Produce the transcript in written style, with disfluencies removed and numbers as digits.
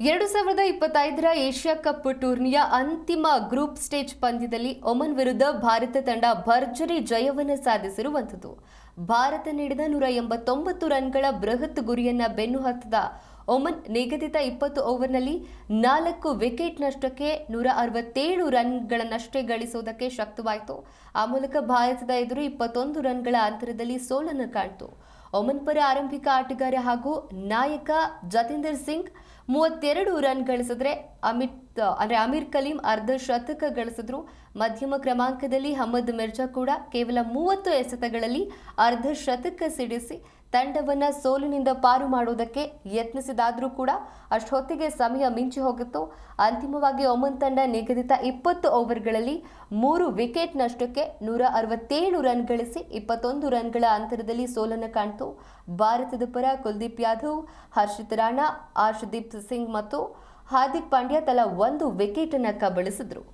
2025ರ Asia cup ಟೂರ್ನಿಯ ಅಂತಿಮ group stage ಪಂದ್ಯದಲ್ಲಿ ಒಮನ್ ವಿರುದ್ಧ ಭಾರತ ತಂಡ ಭರ್ಜರಿ ಜಯವನ್ನು ಸಾಧಿಸಿರುವಂಥದ್ದು. ಭಾರತ ನೀಡಿದ 189 ರನ್ಗಳ ಬೃಹತ್ ಗುರಿಯನ್ನ ಬೆನ್ನು ಹತ್ತಿದ ಒಮನ್ ನಿಗದಿತ 20 ಓವರ್ನಲ್ಲಿ 4 ವಿಕೆಟ್ ನಷ್ಟಕ್ಕೆ 167 ರನ್ಗಳನ್ನಷ್ಟೇ ಗಳಿಸುವುದಕ್ಕೆ ಶಕ್ತವಾಯಿತು. ಆ ಮೂಲಕ ಭಾರತದ ಎದುರು 21 ರನ್ಗಳ ಅಂತರದಲ್ಲಿ ಸೋಲನ್ನು ಕಾಣಿತು. ಒಮನ್ ಪರ ಆರಂಭಿಕ ಆಟಗಾರ ಹಾಗೂ ನಾಯಕ ಜತಿಂದರ್ ಸಿಂಗ್ 32 ರನ್ ಗಳಿಸಿದ್ರೆ ಅಮೀರ್ ಕಲೀಂ ಅರ್ಧ ಶತಕ ಗಳಿಸಿದ್ರು. ಮಧ್ಯಮ ಕ್ರಮಾಂಕದಲ್ಲಿ ಹಮ್ಮದ್ ಮಿರ್ಜಾ ಕೂಡ ಕೇವಲ 30 ಎಸೆತಗಳಲ್ಲಿ ಅರ್ಧ ಶತಕ ಸಿಡಿಸಿ ತಂಡವನ್ನ ಸೋಲಿನಿಂದ ಪಾರು ಮಾಡುವುದಕ್ಕೆ ಯತ್ನಿಸಿದಾದರೂ ಕೂಡ ಅಷ್ಟೊತ್ತಿಗೆ ಸಮಯ ಮಿಂಚಿ ಹೋಗಿತ್ತು. ಅಂತಿಮವಾಗಿ ಒಮನ್ ತಂಡ ನಿಗದಿತ 20 ಓವರ್ಗಳಲ್ಲಿ 3 ವಿಕೆಟ್ ನಷ್ಟಕ್ಕೆ 167 ರನ್ ಗಳಿಸಿ 21 ರನ್ಗಳ ಅಂತರದಲ್ಲಿ ಸೋಲನ್ನು ಕಾಣಿತು. ಭಾರತದ ಪರ ಕುಲ್ದೀಪ್ ಯಾದವ್, ಹರ್ಷಿತ್ ರಾಣಾ, ಆರ್ಶದೀಪ್ ಸಿಂಗ್ ಮತ್ತು ಹಾರ್ದಿಕ್ ಪಾಂಡ್ಯ ತಲಾ 1 ವಿಕೆಟ್ ಅನ್ನು ಕಬಳಿಸಿದ್ರು.